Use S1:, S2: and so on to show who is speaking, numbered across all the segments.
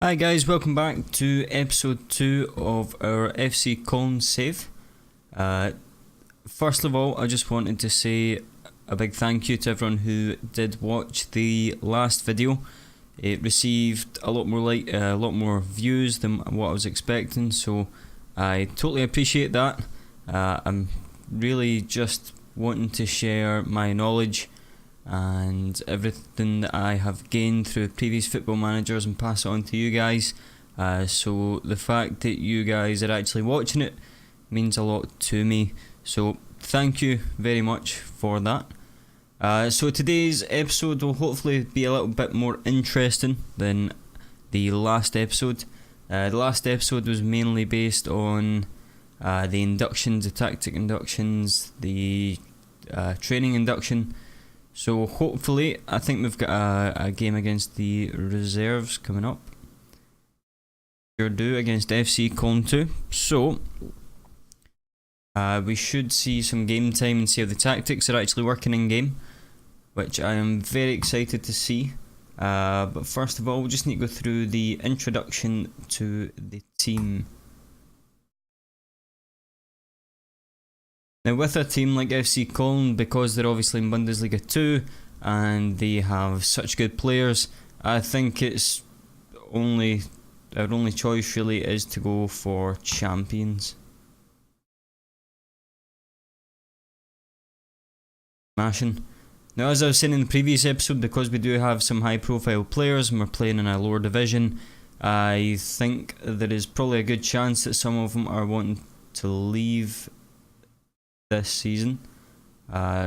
S1: Hi guys, welcome back to episode 2 of our FC Colne save. First of all, I just wanted to say a big thank you to everyone who did watch the last video. It received a lot more views than what I was expecting, so I totally appreciate that. I'm really just wanting to share my knowledge and everything that I have gained through previous football managers and pass it on to you guys. So the fact that you guys are actually watching it means a lot to me, so thank you very much for that. So today's episode will hopefully be a little bit more interesting than the last episode. The last episode was mainly based on the inductions, the tactic inductions, the training induction. So hopefully, I think we've got a game against the reserves coming up. Sure do, against FC Colne 2. So we should see some game time and see how the tactics are actually working in game, which I am very excited to see. But first of all, we just need to go through the introduction to the team. Now, with a team like FC Colne, because they're obviously in Bundesliga 2 and they have such good players, I think it's our only choice really is to go for champions. Smashing. Now, as I was saying in the previous episode, because we do have some high profile players and we're playing in a lower division, I think there is probably a good chance that some of them are wanting to leave this season,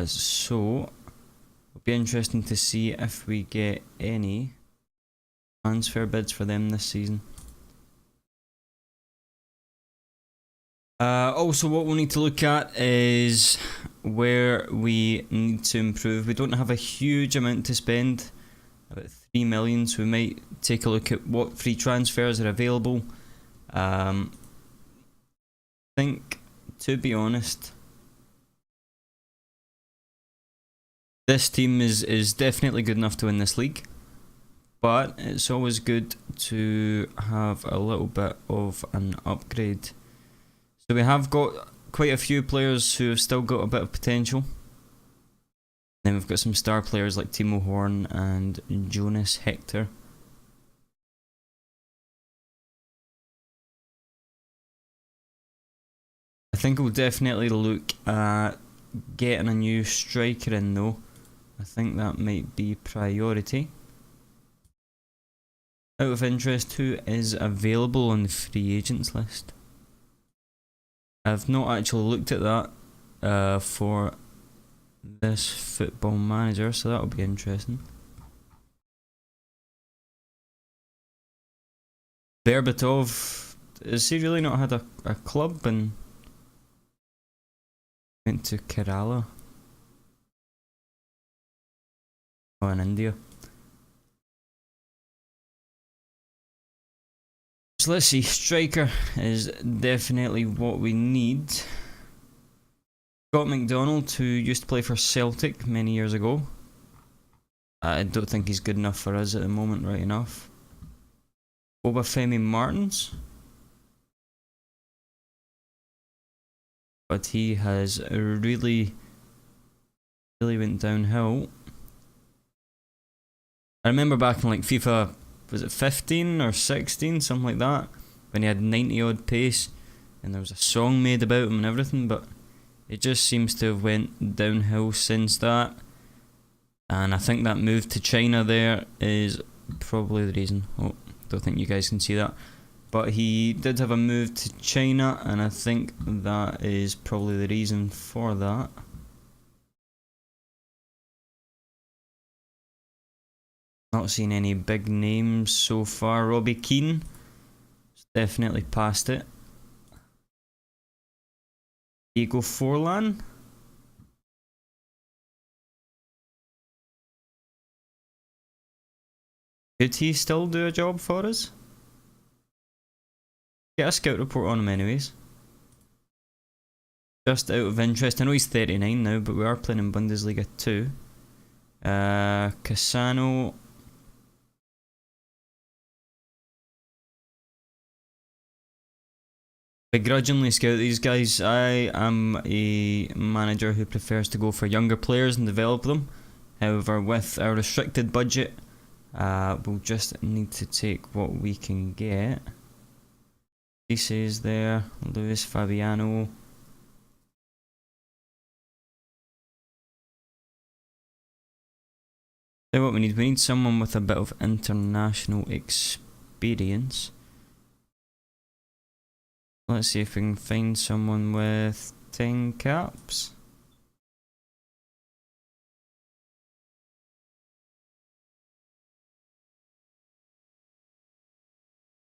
S1: so it'll be interesting to see if we get any transfer bids for them this season. Also, what we'll need to look at is where we need to improve. We don't have a huge amount to spend, about 3 million, so we might take a look at what free transfers are available. I think, to be honest, this team is definitely good enough to win this league, but it's always good to have a little bit of an upgrade. So we have got quite a few players who have still got a bit of potential. Then we've got some star players like Timo Horn and Jonas Hector. I think we'll definitely look at getting a new striker in though. I think that might be priority. Out of interest, who is available on the free agents list? I've not actually looked at that for this football manager, so that'll be interesting. Berbatov, has he really not had a club and went to Kerala? Oh, in India. So let's see, striker is definitely what we need. Scott McDonald, who used to play for Celtic many years ago. I don't think he's good enough for us at the moment, right enough. Obafemi Martins. But he has really went downhill. I remember back in like FIFA, was it 15 or 16, something like that, when he had 90 odd pace and there was a song made about him and everything, but it just seems to have went downhill since that. And I think that move to China there is probably the reason. Oh, don't think you guys can see that, but he did have a move to China and I think that is probably the reason for that. Not seen any big names so far. Robbie Keane, definitely past it. Diego Forlan. Could he still do a job for us? Get a scout report on him anyways. Just out of interest, I know he's 39 now, but we are playing in Bundesliga 2. Cassano. begrudgingly scout these guys. I am a manager who prefers to go for younger players and develop them. However, with our restricted budget, we'll just need to take what we can get. He says there, Luis Fabiano. So what we need? We need someone with a bit of international experience. Let's see if we can find someone with 10 caps.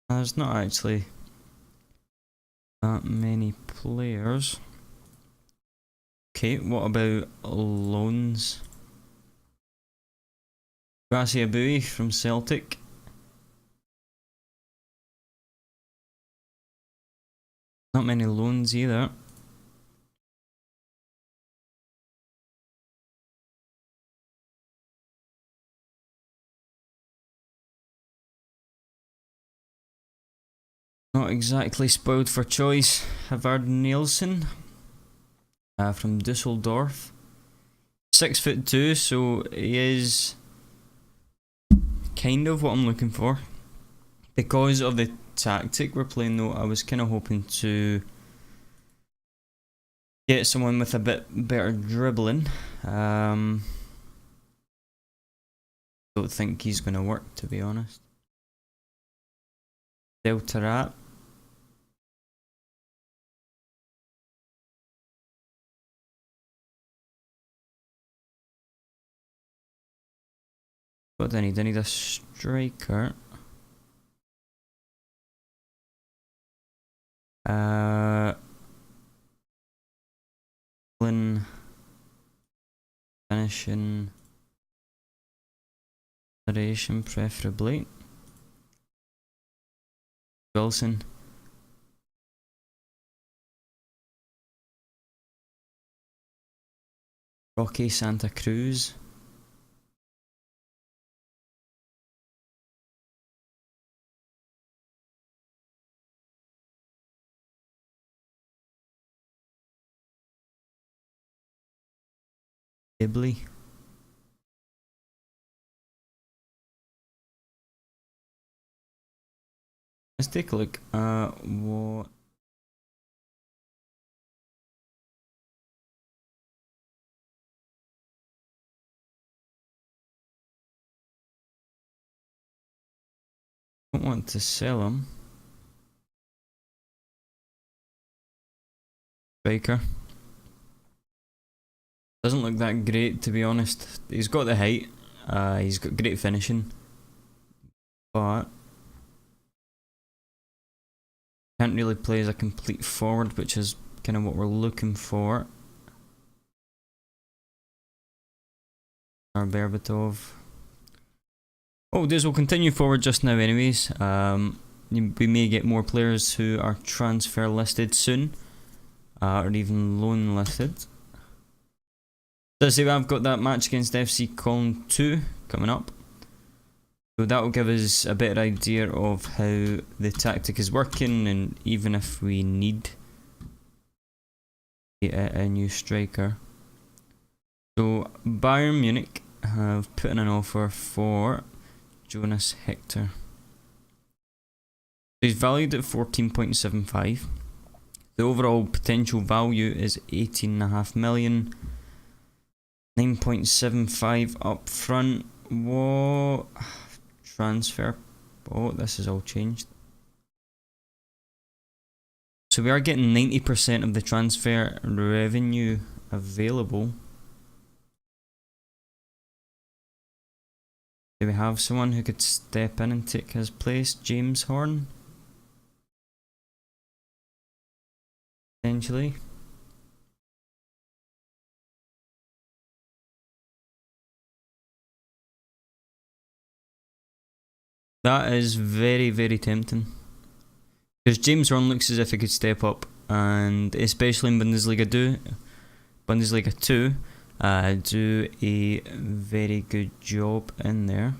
S1: There's not actually that many players. Okay, what about loans? Gracia Bowie from Celtic. Not many loans either. Not exactly spoiled for choice. Havard Nielsen from Dusseldorf. 6'2", so he is kind of what I'm looking for. Because of the tactic we're playing though, I was kind of hoping to get someone with a bit better dribbling. Don't think he's going to work, to be honest. Deltarat. What do I need? I need a striker. Finishing. Duration preferably. Wilson. Rocky Santa Cruz. Dibley. Let's take a look at what I don't want to sell him. Striker. Doesn't look that great, to be honest. He's got the height, he's got great finishing, but can't really play as a complete forward, which is kind of what we're looking for. Our Berbatov. Oh, this will continue forward just now anyways. We may get more players who are transfer listed soon, or even loan listed. So say I've got that match against FC Cologne 2 coming up. So that will give us a better idea of how the tactic is working, and even if we need a new striker. So Bayern Munich have put in an offer for Jonas Hector. He's valued at 14.75. The overall potential value is 18.5 million. 9.75 up front. What transfer? Oh, this is all changed. So we are getting 90% of the transfer revenue available. Do we have someone who could step in and take his place? James Horn? Potentially. That is very, very tempting. Because James Horn looks as if he could step up, and especially in Bundesliga 2, do a very good job in there.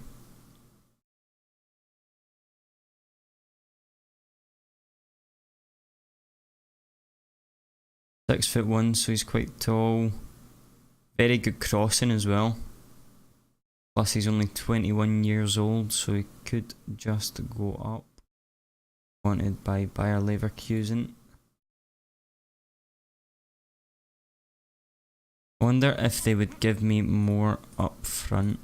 S1: 6'1", so he's quite tall. Very good crossing as well. Plus he's only 21 years old, so he could just go up. Wanted by Bayer Leverkusen. I wonder if they would give me more up front.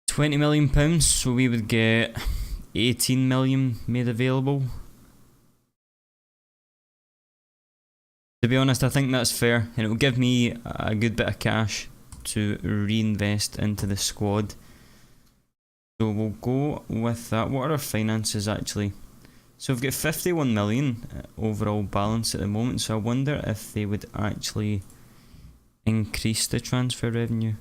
S1: £20 million, so we would get 18 million made available. To be honest, I think that's fair, and it will give me a good bit of cash to reinvest into the squad. So we'll go with that. What are our finances actually? So we've got 51 million overall balance at the moment, so I wonder if they would actually increase the transfer revenue.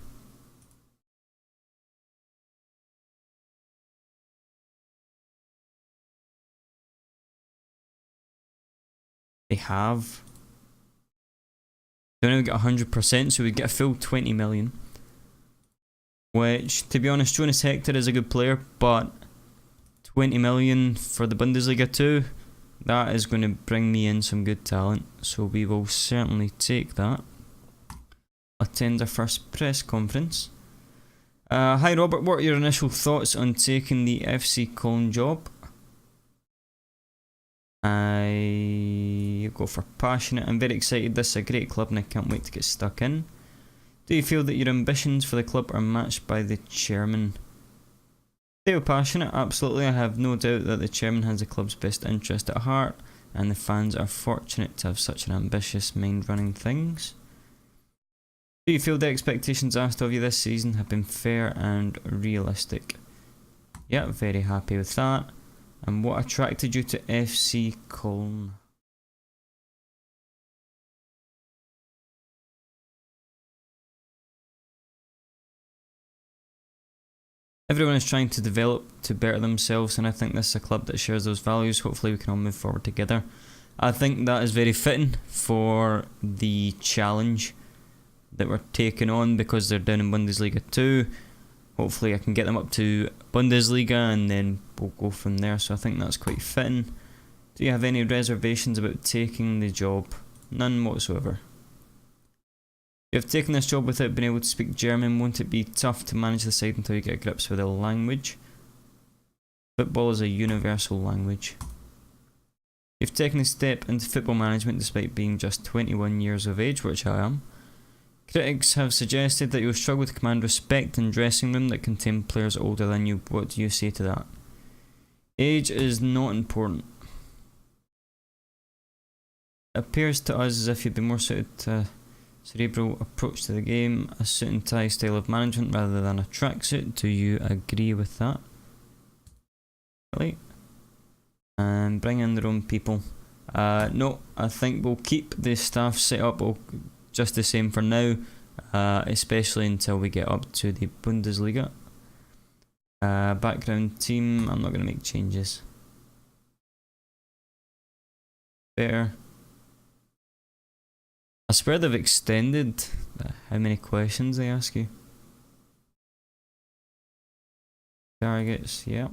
S1: They have. So now we get 100%, so we get a full 20 million. Which, to be honest, Jonas Hector is a good player, but 20 million for the Bundesliga 2, that is going to bring me in some good talent. So we will certainly take that. Attend our first press conference. Hi Robert, what are your initial thoughts on taking the FC Cologne job? I go for passionate. I'm very excited. This is a great club and I can't wait to get stuck in. Do you feel that your ambitions for the club are matched by the chairman? Stay passionate, absolutely. I have no doubt that the chairman has the club's best interest at heart, and the fans are fortunate to have such an ambitious mind running things. Do you feel the expectations asked of you this season have been fair and realistic? Yeah, very happy with that. And what attracted you to FC Cologne? Everyone is trying to develop to better themselves, and I think this is a club that shares those values. Hopefully we can all move forward together. I think that is very fitting for the challenge that we're taking on, because they're down in Bundesliga 2. Hopefully I can get them up to Bundesliga and then we'll go from there, so I think that's quite fitting. Do you have any reservations about taking the job? None whatsoever. You have taken this job without being able to speak German. Won't it be tough to manage the side until you get grips with the language? Football is a universal language. You've taken a step into football management despite being just 21 years of age, which I am. Critics have suggested that you'll struggle to command respect in dressing room that contain players older than you. What do you say to that? Age is not important. It appears to us as if you'd be more suited to cerebral approach to the game, a suit and tie style of management rather than a tracksuit. Do you agree with that? Really? And bring in their own people. No, I think we'll keep the staff set up just the same for now, especially until we get up to the Bundesliga. Background team, I'm not going to make changes. Better. I swear they've extended how many questions they ask you. Targets, yeah.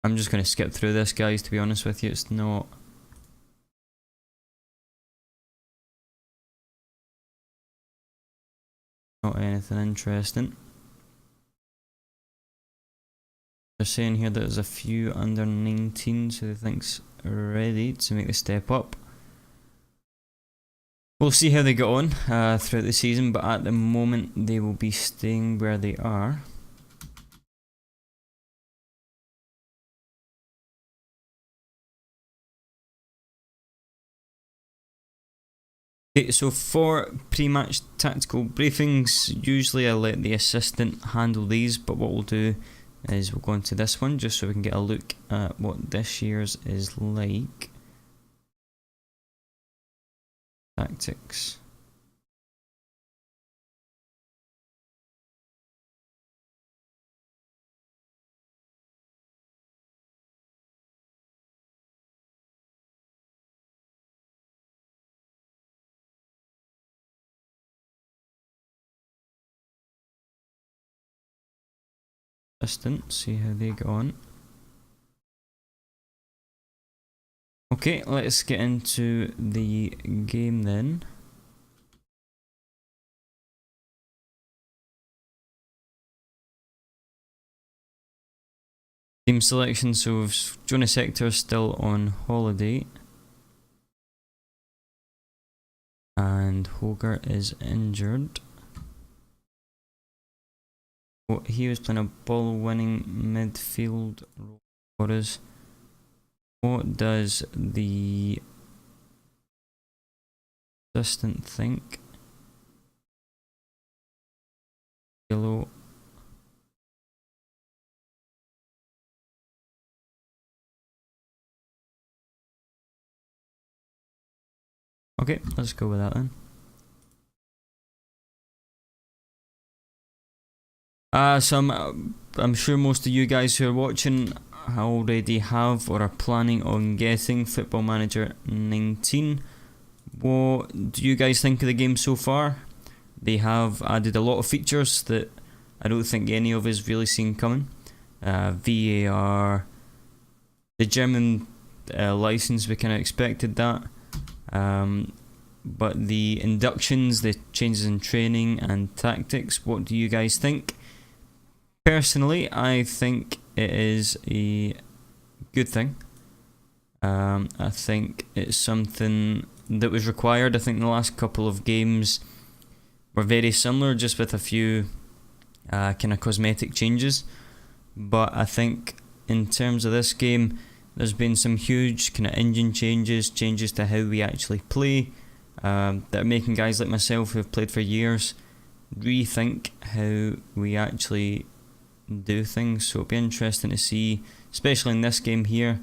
S1: I'm just going to skip through this, guys, to be honest with you. It's not anything interesting. They're saying here that there's a few under 19s who they think's ready to make the step up. We'll see how they get on throughout the season, but at the moment they will be staying where they are. Okay, so for pre-match tactical briefings, usually I let the assistant handle these, but what we'll do is we'll go into this one just so we can get a look at what this year's is like. Tactics. assistant, see how they go on. Okay, let's get into the game then. Team selection, so Jonas Hector's still on holiday. And Hogarth is injured. Oh, he was playing a ball-winning midfield role for us. What does the assistant think? Yellow. Okay, let's go with that then. So I'm sure most of you guys who are watching already have or are planning on getting Football Manager 19. What do you guys think of the game so far? They have added a lot of features that I don't think any of us really seen coming. VAR, the German license, we kind of expected that. But the inductions, the changes in training and tactics, what do you guys think? Personally, I think it is a good thing. I think it's something that was required. I think the last couple of games were very similar, just with a few kind of cosmetic changes. But I think in terms of this game, there's been some huge kind of engine changes to how we actually play, that are making guys like myself who have played for years rethink how we actually do things. So it'll be interesting to see, especially in this game here,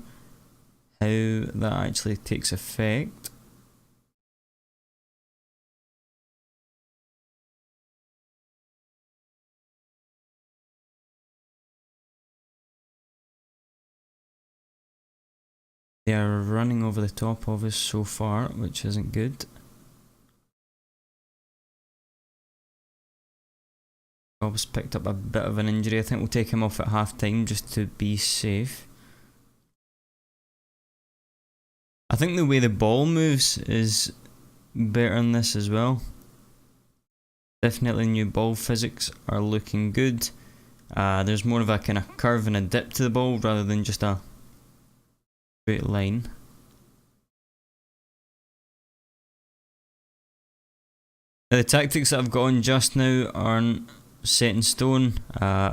S1: how that actually takes effect. They are running over the top of us so far, which isn't good. Bob's picked up a bit of an injury. I think we'll take him off at half time just to be safe. I think the way the ball moves is better in this as well. Definitely new ball physics are looking good. There's more of a kind of curve and a dip to the ball rather than just a straight line. Now, the tactics that I've got on just now aren't set in stone.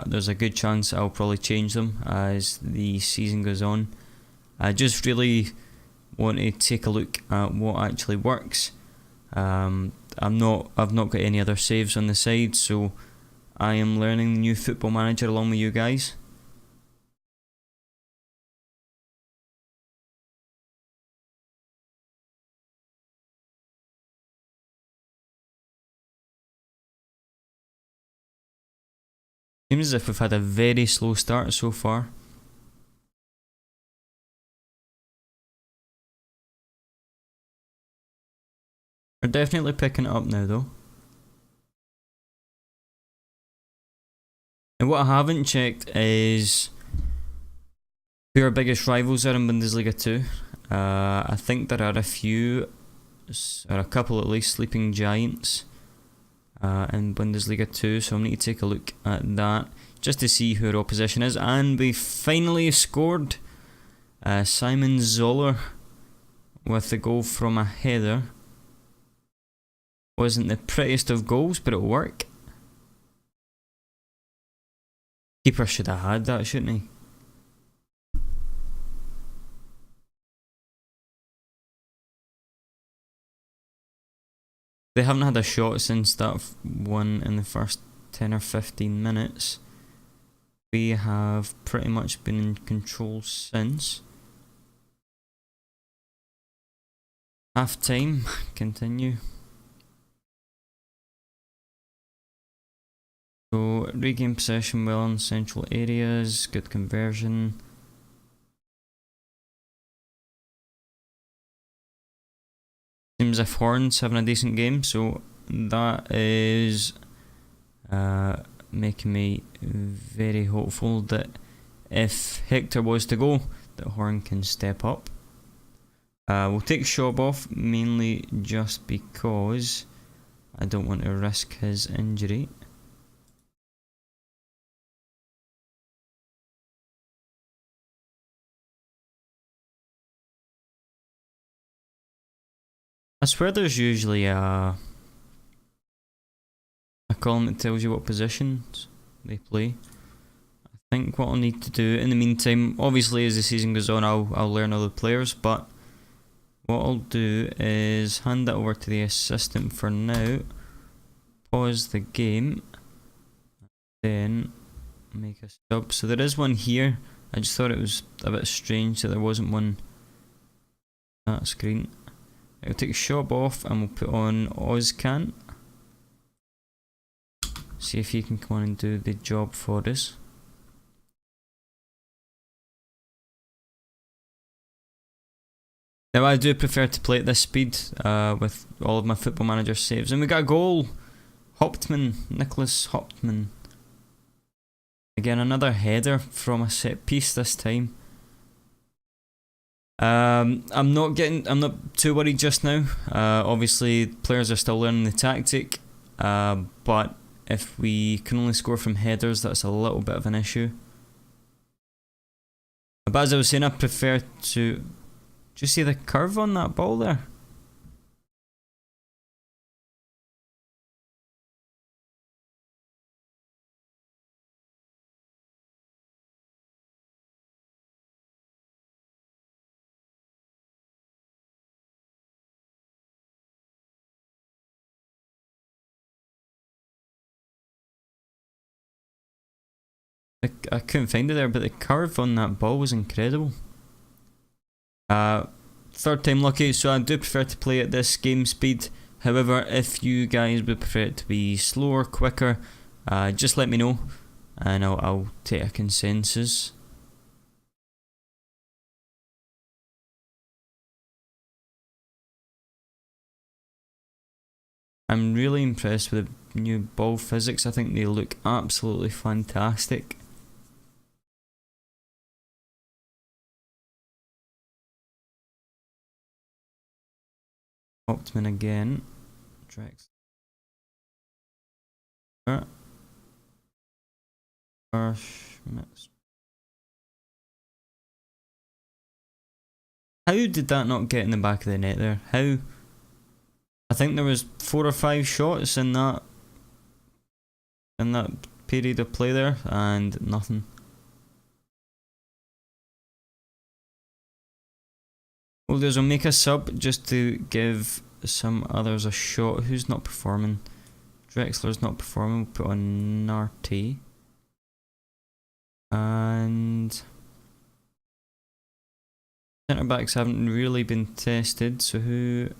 S1: There's a good chance I'll probably change them as the season goes on. I just really want to take a look at what actually works. I've not got any other saves on the side, so I am learning the new Football Manager along with you guys. Seems as if we've had a very slow start so far. We're definitely picking it up now though. And what I haven't checked is who our biggest rivals are in Bundesliga 2. I think there are a few, or a couple at least, sleeping giants in Bundesliga 2, so I need to take a look at that just to see who our opposition is. And we finally scored. Simon Zoller with the goal from a header. Wasn't the prettiest of goals, but it'll work. Keeper should have had that, shouldn't he? They haven't had a shot since that one in the first 10 or 15 minutes. We have pretty much been in control since. Half time, continue. So, regain possession well in central areas, good conversion. Seems as if Horn's having a decent game, so that is making me very hopeful that if Hector was to go, that Horn can step up. We'll take Shaw off, mainly just because I don't want to risk his injury. I swear there's usually a column that tells you what positions they play. I think what I'll need to do in the meantime, obviously as the season goes on, I'll learn other players, but what I'll do is hand that over to the assistant for now, pause the game, then make a sub. So there is one here. I just thought it was a bit strange that there wasn't one on that screen. I'll take Shop off and we'll put on Ozcan. See if he can come on and do the job for us. Now I do prefer to play at this speed with all of my Football Manager saves. And we got a goal! Hauptmann, Nicholas Hauptmann. Again, another header from a set piece this time. I'm not too worried just now. Obviously, players are still learning the tactic, but if we can only score from headers, that's a little bit of an issue. But as I was saying, I prefer to. Do you see the curve on that ball there? I couldn't find it there, but the curve on that ball was incredible. Third time lucky, so I do prefer to play at this game speed. However, if you guys would prefer it to be slower, quicker, just let me know and I'll take a consensus. I'm really impressed with the new ball physics. I think they look absolutely fantastic. Optman again. Drex. How did that not get in the back of the net there? How? I think there was 4 or 5 shots in that period of play there, and nothing. We'll do is we'll make a sub just to give some others a shot. Who's not performing? Drexler's not performing. We'll put on Narte. And centre backs haven't really been tested, so who?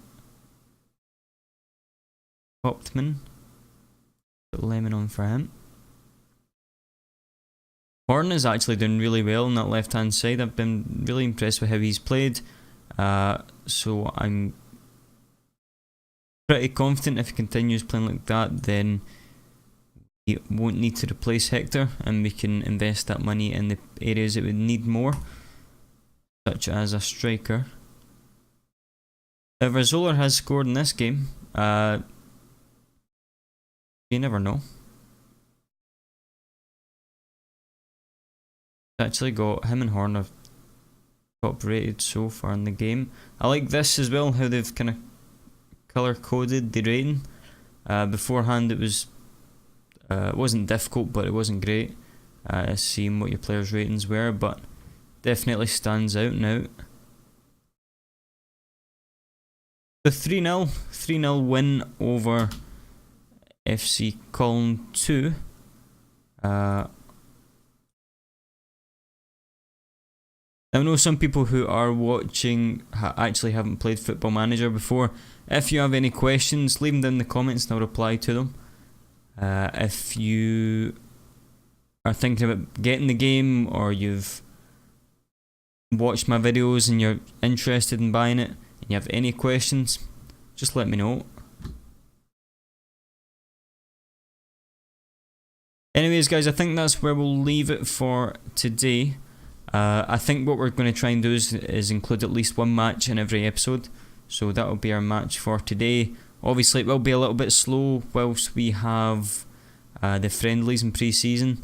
S1: Hauptmann. Put Lemon on for him. Horn is actually doing really well on that left hand side. I've been really impressed with how he's played. So I'm pretty confident if he continues playing like that, then he won't need to replace Hector and we can invest that money in the areas it would need more, such as a striker. However, Zoller has scored in this game. You never know. Actually got him and Horn have top rated so far in the game. I like this as well, how they've kind of colour coded the rating. Beforehand it wasn't difficult, but it wasn't great seeing what your players' ratings were, but definitely stands out now. The 3-0 win over FC Column 2. I know some people who are watching actually haven't played Football Manager before. If you have any questions, leave them down in the comments and I'll reply to them. If you are thinking about getting the game, or you've watched my videos and you're interested in buying it and you have any questions, just let me know. Anyways, guys, I think that's where we'll leave it for today. I think what we're going to try and do is include at least one match in every episode. So that'll be our match for today. Obviously, it will be a little bit slow whilst we have the friendlies in pre-season.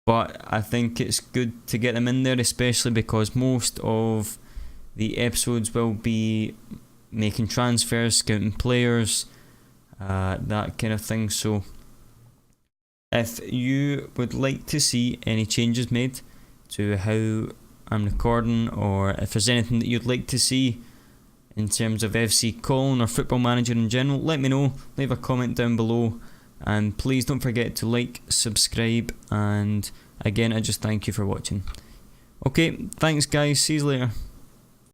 S1: But I think it's good to get them in there, especially because most of the episodes will be making transfers, scouting players, that kind of thing. So if you would like to see any changes made to how I'm recording, or if there's anything that you'd like to see in terms of FC Colin or Football Manager in general, let me know. Leave a comment down below, and please don't forget to like, subscribe, and again, I just thank you for watching. Okay, thanks guys, see you later.